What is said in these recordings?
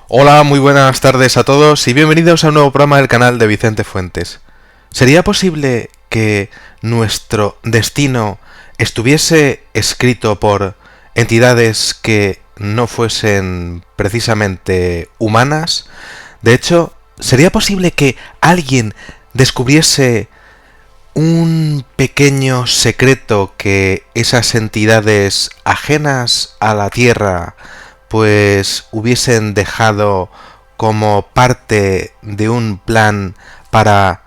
Hola, muy buenas tardes a todos y bienvenidos a un nuevo programa del canal de Vicente Fuentes. ¿Sería posible que nuestro destino estuviese escrito por entidades que no fuesen precisamente humanas? De hecho, ¿sería posible que alguien descubriese un pequeño secreto que esas entidades ajenas a la Tierra pues hubiesen dejado como parte de un plan para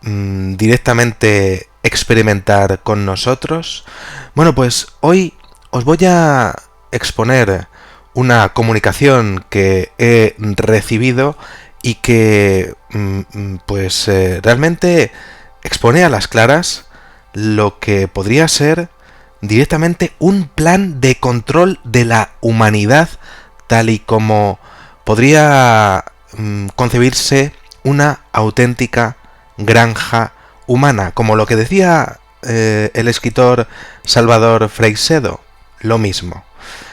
directamente experimentar con nosotros? Bueno, pues hoy os voy a exponer una comunicación que he recibido y que realmente expone a las claras lo que podría ser directamente un plan de control de la humanidad, tal y como podría concebirse una auténtica granja humana, como lo que decía el escritor Salvador Freixedo, lo mismo.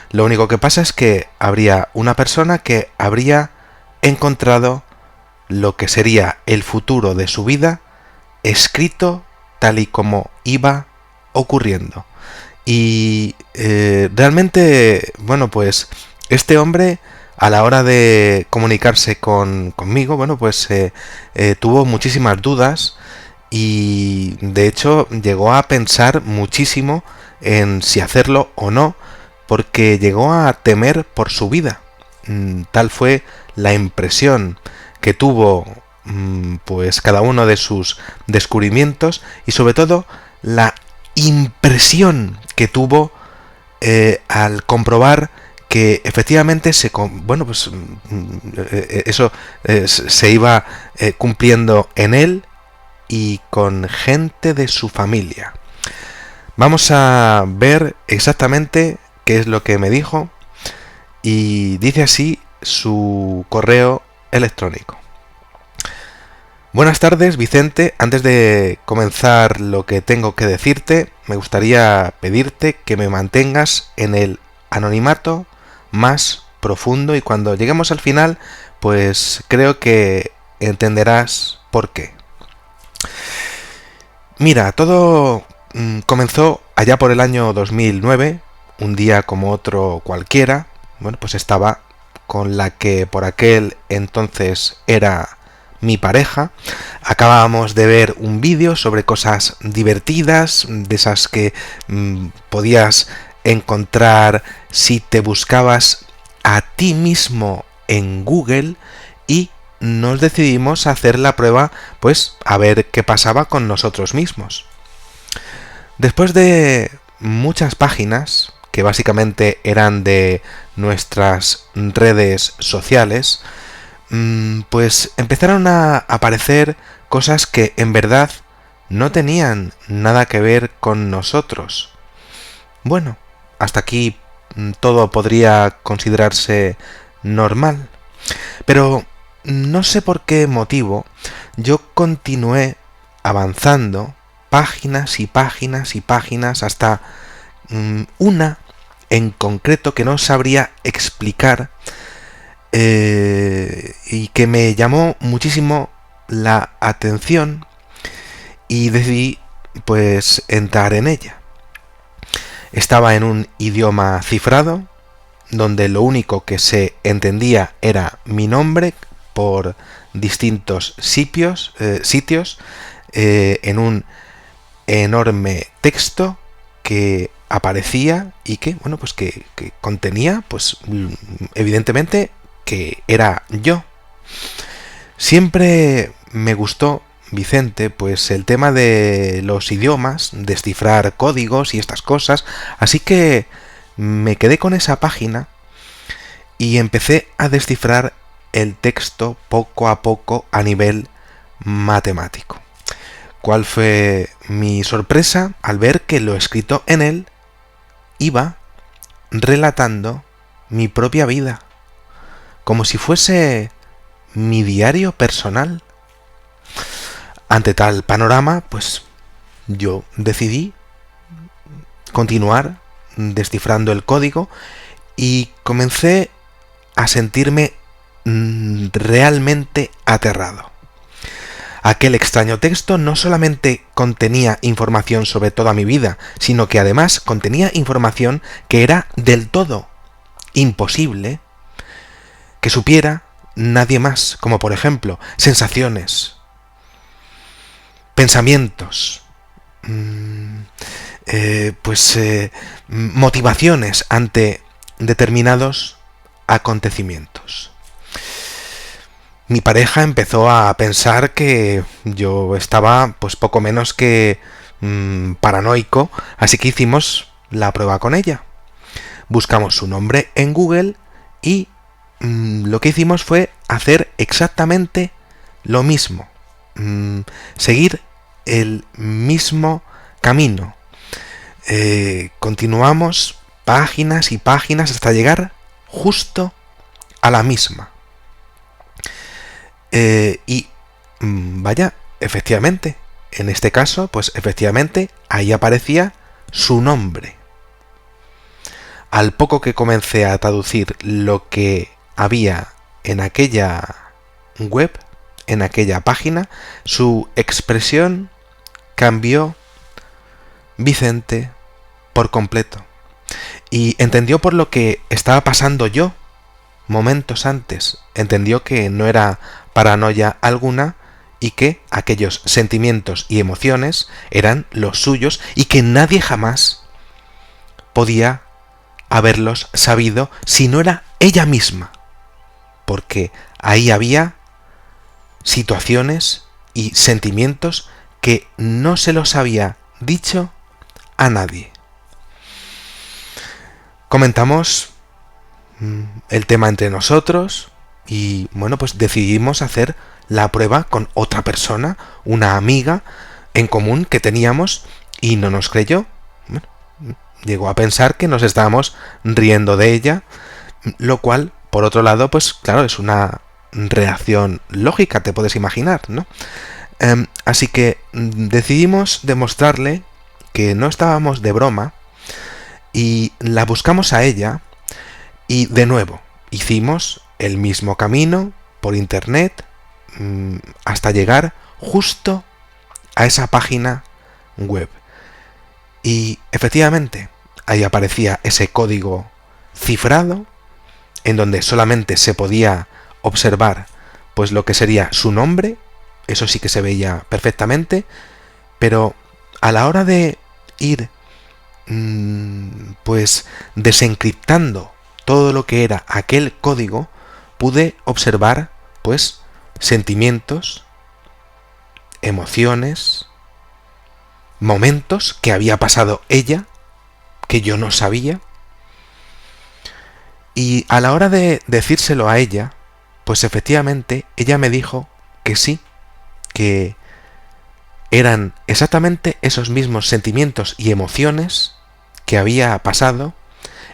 Lo único que pasa es que habría una persona que habría encontrado lo que sería el futuro de su vida escrito tal y como iba ocurriendo. Y realmente, bueno, pues este hombre a la hora de comunicarse conmigo, bueno, pues tuvo muchísimas dudas y de hecho llegó a pensar muchísimo en si hacerlo o no, porque llegó a temer por su vida. Tal fue la impresión que tuvo pues cada uno de sus descubrimientos y sobre todo la impresión que tuvo al comprobar que efectivamente eso se iba cumpliendo en él y con gente de su familia. Vamos a ver exactamente qué es lo que me dijo y dice así su correo electrónico. Buenas tardes, Vicente. Antes de comenzar lo que tengo que decirte, me gustaría pedirte que me mantengas en el anonimato más profundo y cuando lleguemos al final, pues creo que entenderás por qué. Mira, todo comenzó allá por el año 2009, un día como otro cualquiera. Bueno, pues estaba con la que por aquel entonces era mi pareja. Acabábamos de ver un vídeo sobre cosas divertidas, de esas que podías encontrar si te buscabas a ti mismo en Google, y nos decidimos a hacer la prueba, pues a ver qué pasaba con nosotros mismos. Después de muchas páginas, que básicamente eran de nuestras redes sociales, pues empezaron a aparecer cosas que en verdad no tenían nada que ver con nosotros. Bueno, hasta aquí todo podría considerarse normal, pero no sé por qué motivo yo continué avanzando páginas y páginas y páginas hasta una en concreto que no sabría explicar y que me llamó muchísimo la atención y decidí pues entrar en ella. Estaba en un idioma cifrado donde lo único que se entendía era mi nombre por distintos sitios en un enorme texto que aparecía y que, bueno, pues que contenía, pues evidentemente que era yo. Siempre me gustó, Vicente, pues el tema de los idiomas, descifrar códigos y estas cosas, así que me quedé con esa página y empecé a descifrar el texto poco a poco a nivel matemático. ¿Cuál fue mi sorpresa al ver que lo escrito en él iba relatando mi propia vida, como si fuese mi diario personal? Ante tal panorama, pues yo decidí continuar descifrando el código y comencé a sentirme realmente aterrado. Aquel extraño texto no solamente contenía información sobre toda mi vida, sino que además contenía información que era del todo imposible que supiera nadie más, como por ejemplo sensaciones, pensamientos, motivaciones ante determinados acontecimientos. Mi pareja empezó a pensar que yo estaba pues poco menos que paranoico, así que hicimos la prueba con ella. Buscamos su nombre en Google y lo que hicimos fue hacer exactamente lo mismo, seguir el mismo camino. Continuamos páginas y páginas hasta llegar justo a la misma. Vaya, efectivamente, en este caso, pues efectivamente, ahí aparecía su nombre. Al poco que comencé a traducir lo que había en aquella web, en aquella página, su expresión cambió Vicente por completo. Y entendió por lo que estaba pasando yo momentos antes. Entendió que no era paranoia alguna y que aquellos sentimientos y emociones eran los suyos y que nadie jamás podía haberlos sabido si no era ella misma, porque ahí había situaciones y sentimientos que no se los había dicho a nadie. Comentamos el tema entre nosotros y bueno, pues decidimos hacer la prueba con otra persona, una amiga en común que teníamos, y no nos creyó. Bueno, llegó a pensar que nos estábamos riendo de ella, lo cual, por otro lado, pues claro, es una reacción lógica, te puedes imaginar, ¿no? Así que decidimos demostrarle que no estábamos de broma y la buscamos a ella y de nuevo hicimos el mismo camino por internet hasta llegar justo a esa página web. Y efectivamente ahí aparecía ese código cifrado en donde solamente se podía observar pues lo que sería su nombre, eso sí que se veía perfectamente, pero a la hora de ir pues desencriptando todo lo que era aquel código, pude observar pues sentimientos, emociones, momentos que había pasado ella, que yo no sabía. Y a la hora de decírselo a ella, pues efectivamente ella me dijo que sí, que eran exactamente esos mismos sentimientos y emociones que había pasado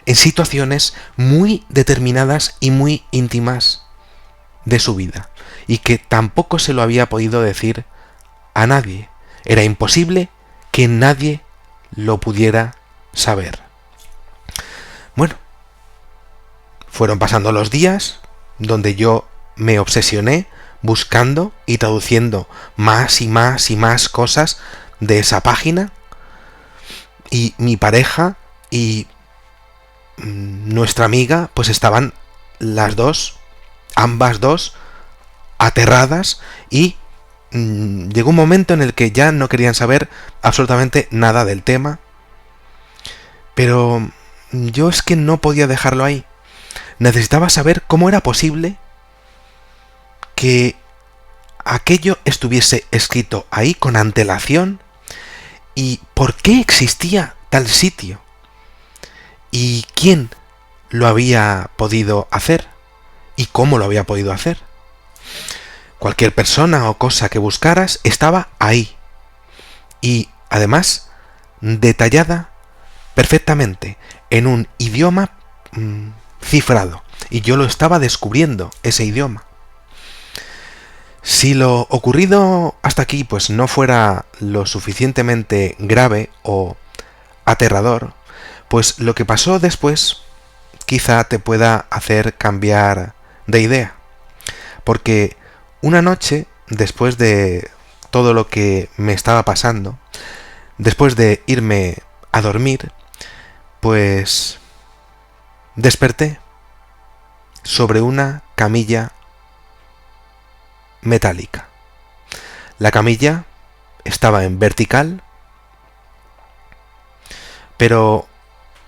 en situaciones muy determinadas y muy íntimas de su vida, y que tampoco se lo había podido decir a nadie. Era imposible que nadie lo pudiera saber. Bueno, fueron pasando los días donde yo me obsesioné buscando y traduciendo más y más y más cosas de esa página, y mi pareja y nuestra amiga pues estaban ambas dos aterradas, y llegó un momento en el que ya no querían saber absolutamente nada del tema, pero yo es que no podía dejarlo ahí. Necesitaba saber cómo era posible que aquello estuviese escrito ahí con antelación y por qué existía tal sitio y quién lo había podido hacer y cómo lo había podido hacer. Cualquier persona o cosa que buscaras estaba ahí, y además detallada perfectamente en un idioma cifrado, y yo lo estaba descubriendo, ese idioma. Si lo ocurrido hasta aquí pues no fuera lo suficientemente grave o aterrador, Pues lo que pasó después quizá te pueda hacer cambiar de idea. Porque una noche, después de todo lo que me estaba pasando, después de irme a dormir, pues desperté sobre una camilla metálica. La camilla estaba en vertical, pero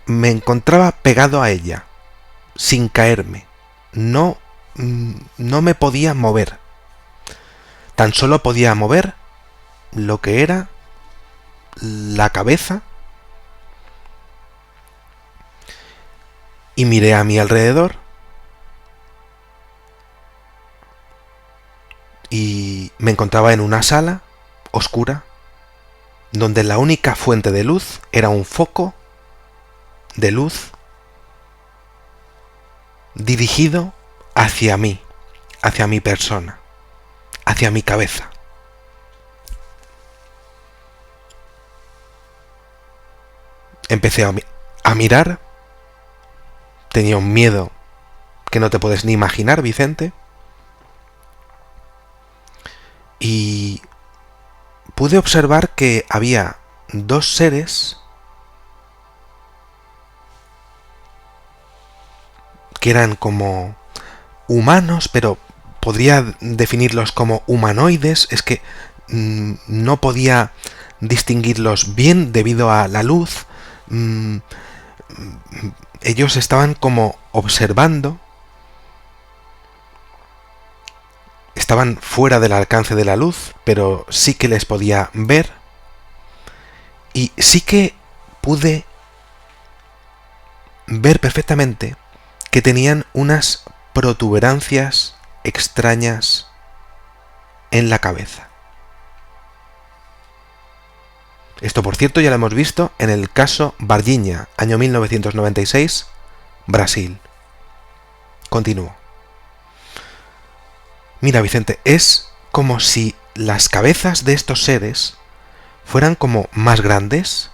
me encontraba pegado a ella, sin caerme. No me podía mover. Tan solo podía mover lo que era la cabeza y miré a mi alrededor y me encontraba en una sala oscura donde la única fuente de luz era un foco de luz dirigido hacia mí, hacia mi persona, hacia mi cabeza. Empecé a mirar. Tenía un miedo que no te puedes ni imaginar, Vicente. Y pude observar que había dos seres que eran como humanos, pero podría definirlos como humanoides. Es que no podía distinguirlos bien debido a la luz. Ellos estaban como observando, estaban fuera del alcance de la luz, pero sí que les podía ver y sí que pude ver perfectamente que tenían unas protuberancias extrañas en la cabeza. Esto, por cierto, ya lo hemos visto en el caso Varginha, año 1996, Brasil. Continúo. Mira, Vicente, es como si las cabezas de estos seres fueran como más grandes,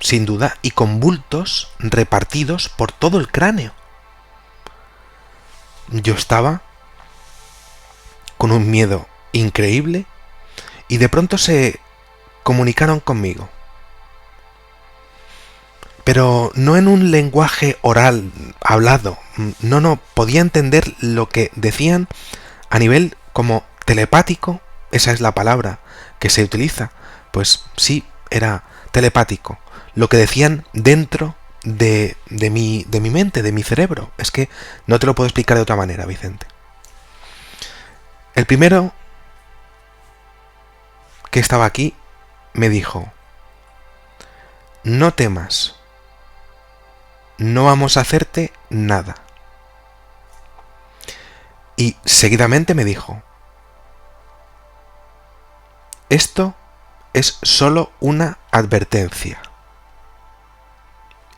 sin duda, y con bultos repartidos por todo el cráneo. Yo estaba con un miedo increíble y de pronto se comunicaron conmigo. Pero no en un lenguaje oral, hablado. No, podía entender lo que decían a nivel como telepático. Esa es la palabra que se utiliza. Pues sí, era telepático. Lo que decían dentro de mi mente, de mi cerebro. Es que no te lo puedo explicar de otra manera, Vicente. El primero que estaba aquí me dijo: no temas, no vamos a hacerte nada. Y seguidamente me dijo: esto es solo una advertencia.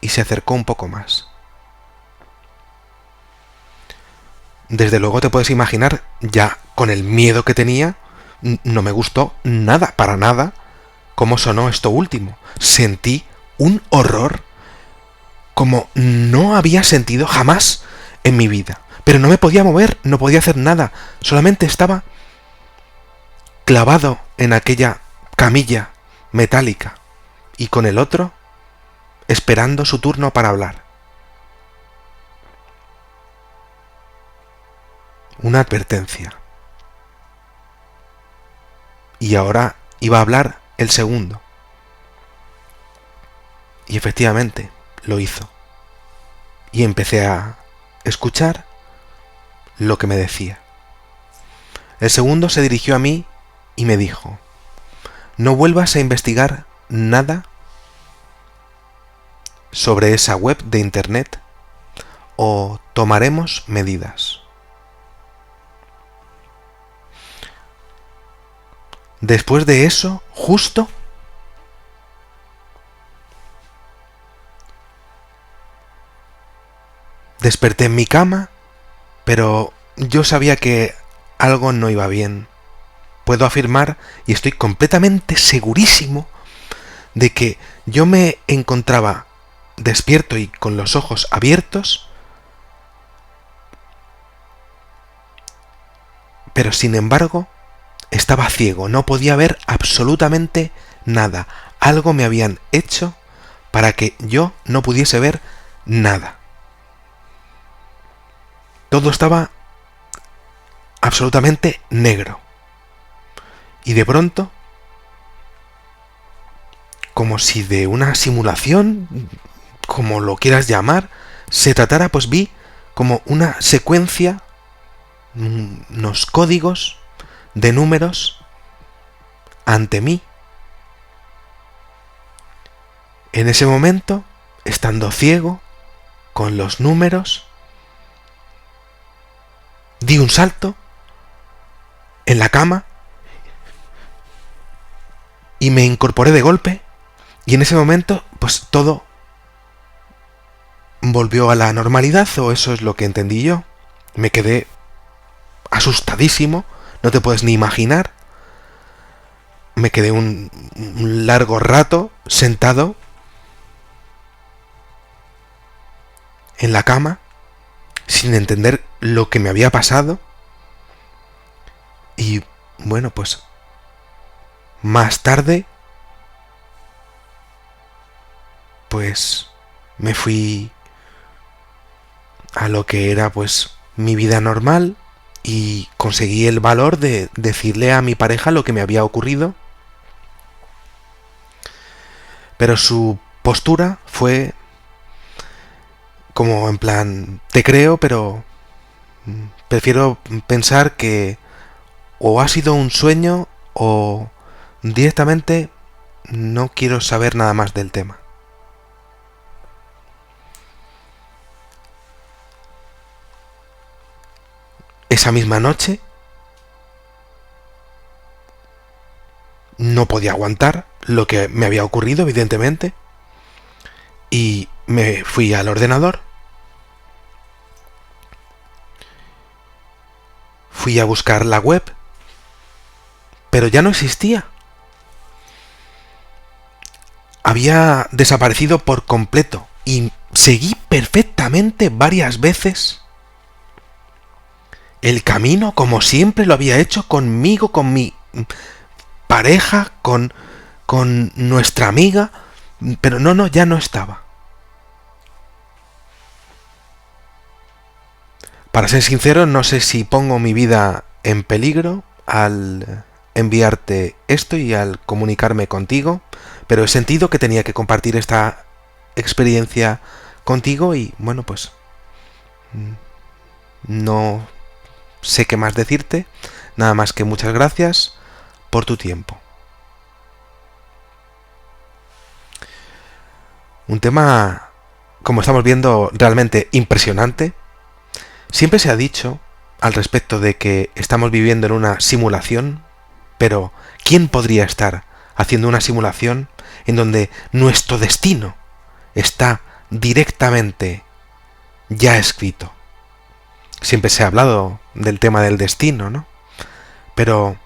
Y se acercó un poco más. Desde luego te puedes imaginar, ya con el miedo que tenía, no me gustó nada, para nada, cómo sonó esto último. Sentí un horror como no había sentido jamás en mi vida. Pero no me podía mover, no podía hacer nada. Solamente estaba clavado en aquella camilla metálica y con el otro esperando su turno para hablar. Una advertencia. Y ahora iba a hablar el segundo. Y efectivamente lo hizo. Y empecé a escuchar lo que me decía. El segundo se dirigió a mí y me dijo: no vuelvas a investigar nada sobre esa web de internet o tomaremos medidas. Después de eso, justo desperté en mi cama, pero yo sabía que algo no iba bien. Puedo afirmar, y estoy completamente segurísimo, de que yo me encontraba despierto y con los ojos abiertos, pero sin embargo estaba ciego, no podía ver absolutamente nada. Algo me habían hecho para que yo no pudiese ver nada. Todo estaba absolutamente negro. Y de pronto, como si de una simulación, como lo quieras llamar, se tratara, pues vi como una secuencia, unos códigos de números ante mí. En ese momento, estando ciego, con los números, di un salto en la cama y me incorporé de golpe, y en ese momento pues todo volvió a la normalidad, o eso es lo que entendí yo. Me quedé asustadísimo, no te puedes ni imaginar. Me quedé un largo rato sentado en la cama sin entender lo que me había pasado. Y bueno, pues más tarde pues me fui a lo que era pues mi vida normal y conseguí el valor de decirle a mi pareja lo que me había ocurrido. Pero su postura fue como en plan, te creo, pero prefiero pensar que o ha sido un sueño o directamente no quiero saber nada más del tema. Esa misma noche no podía aguantar lo que me había ocurrido, evidentemente, y me fui al ordenador, fui a buscar la web, pero ya no existía. Había desaparecido por completo y seguí perfectamente varias veces el camino como siempre lo había hecho conmigo, con mi pareja, con nuestra amiga, pero no, ya no estaba. Para ser sincero, no sé si pongo mi vida en peligro al enviarte esto y al comunicarme contigo, pero he sentido que tenía que compartir esta experiencia contigo y bueno, pues no sé qué más decirte, nada más que muchas gracias por tu tiempo. Un tema, como estamos viendo, realmente impresionante. Siempre se ha dicho al respecto de que estamos viviendo en una simulación, pero ¿quién podría estar haciendo una simulación en donde nuestro destino está directamente ya escrito? Siempre se ha hablado del tema del destino, ¿no? Pero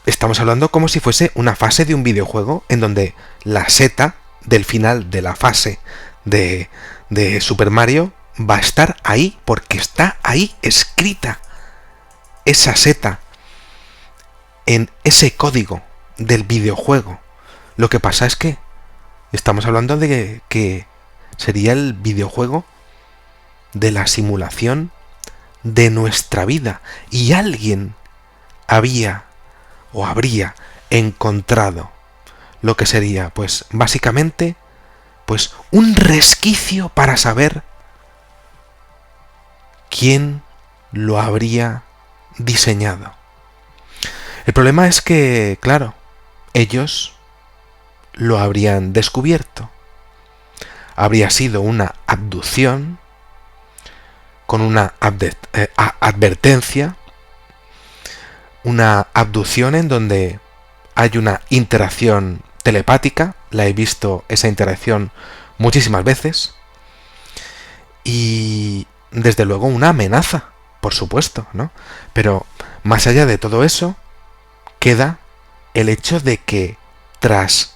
estamos hablando como si fuese una fase de un videojuego en donde la seta del final de la fase de Super Mario va a estar ahí porque está ahí escrita esa seta en ese código del videojuego. Lo que pasa es que estamos hablando de que sería el videojuego de la simulación de nuestra vida y alguien había o habría encontrado lo que sería pues básicamente pues un resquicio para saber quién lo habría diseñado. El problema es que, claro, ellos lo habrían descubierto. Habría sido una abducción con una advertencia, una abducción en donde hay una interacción telepática. La he visto esa interacción muchísimas veces. Y desde luego una amenaza, por supuesto, ¿no? Pero más allá de todo eso, queda el hecho de que tras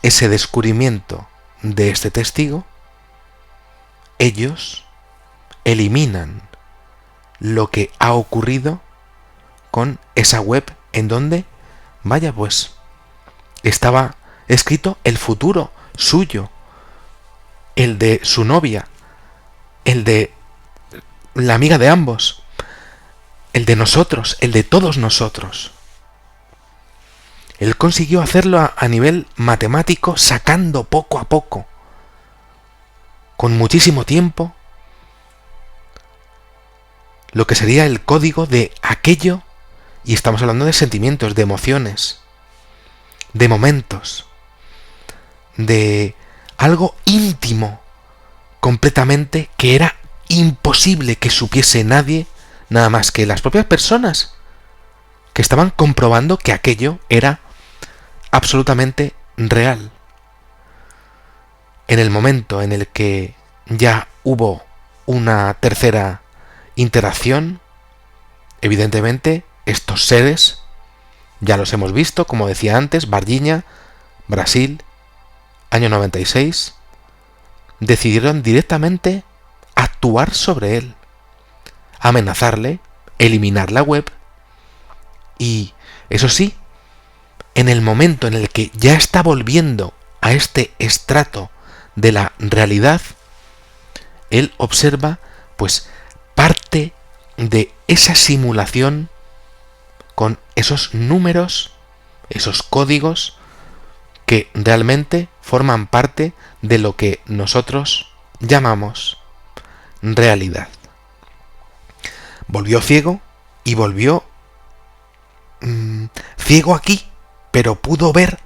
ese descubrimiento de este testigo, ellos eliminan lo que ha ocurrido con esa web en donde, vaya, pues estaba escrito el futuro suyo, el de su novia, el de la amiga de ambos, el de nosotros, el de todos nosotros. Él consiguió hacerlo a nivel matemático, sacando poco a poco, con muchísimo tiempo, lo que sería el código de aquello, y estamos hablando de sentimientos, de emociones, de momentos, de algo íntimo, completamente, que era imposible que supiese nadie, nada más que las propias personas, que estaban comprobando que aquello era absolutamente real. En el momento en el que ya hubo una tercera interacción, evidentemente estos seres, ya los hemos visto, como decía antes, Varginha, Brasil, año 96, decidieron directamente actuar sobre él, amenazarle, eliminar la web, y eso sí, en el momento en el que ya está volviendo a este estrato de la realidad, él observa pues parte de esa simulación con esos números, esos códigos que realmente forman parte de lo que nosotros llamamos realidad. Volvió ciego y volvió ciego aquí, pero pudo ver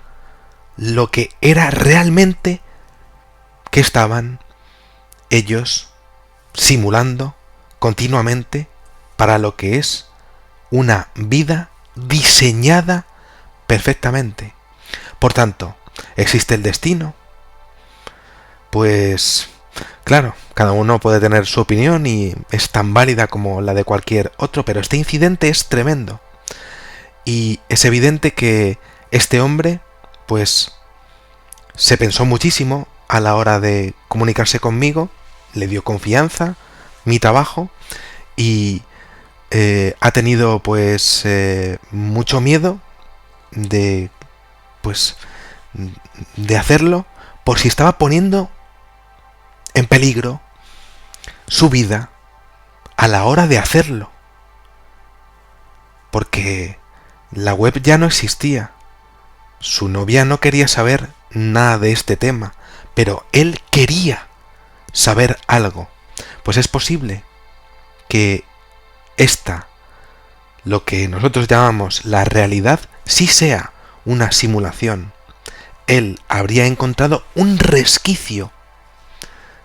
lo que era realmente que estaban ellos simulando continuamente para lo que es una vida diseñada perfectamente. Por tanto, ¿existe el destino? Pues claro, cada uno puede tener su opinión y es tan válida como la de cualquier otro, pero este incidente es tremendo. Y es evidente que este hombre, pues, se pensó muchísimo a la hora de comunicarse conmigo, le dio confianza, mi trabajo, y ha tenido, pues, mucho miedo de, pues, de hacerlo por si estaba poniendo en peligro su vida a la hora de hacerlo. Porque la web ya no existía. Su novia no quería saber nada de este tema, pero él quería saber algo. Pues es posible que lo que nosotros llamamos la realidad, sí sea una simulación. Él habría encontrado un resquicio,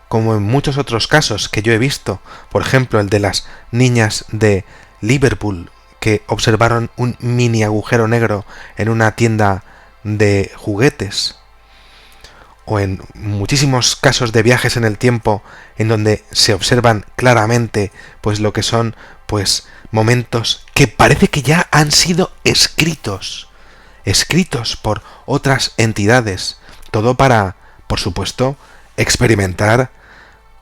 como en muchos otros casos que yo he visto, por ejemplo el de las niñas de Liverpool, que observaron un mini agujero negro en una tienda de juguetes, o en muchísimos casos de viajes en el tiempo en donde se observan claramente pues lo que son pues momentos que parece que ya han sido escritos por otras entidades, todo para, por supuesto, experimentar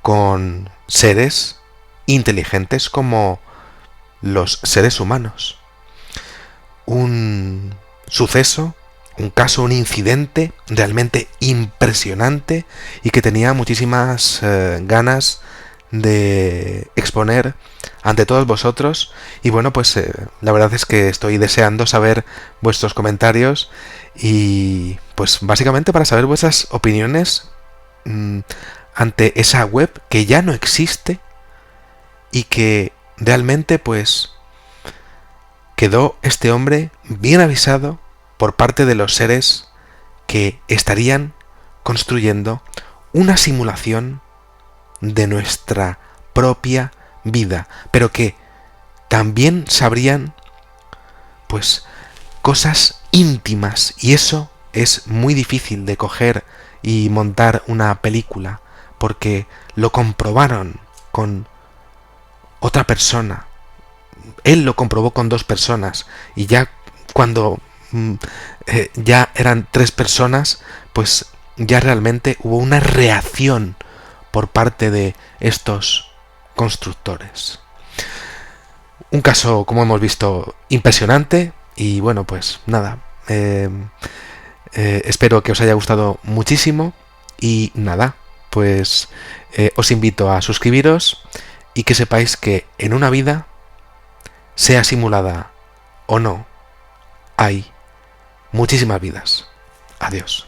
con seres inteligentes como los seres humanos. Un suceso, un caso, un incidente realmente impresionante y que tenía muchísimas ganas de exponer ante todos vosotros. Y bueno, pues la verdad es que estoy deseando saber vuestros comentarios y pues básicamente para saber vuestras opiniones ante esa web que ya no existe y que realmente pues quedó este hombre bien avisado por parte de los seres que estarían construyendo una simulación de nuestra propia vida, pero que también sabrían pues cosas íntimas, y eso es muy difícil de coger y montar una película, porque lo comprobaron con otra persona. Él lo comprobó con 2 personas, y ya cuando ya eran 3 personas, pues ya realmente hubo una reacción por parte de estos constructores. Un caso, como hemos visto, impresionante. Y bueno, pues nada, espero que os haya gustado muchísimo. Y nada, pues os invito a suscribiros y que sepáis que en una vida, sea simulada o no, hay muchísimas vidas. Adiós.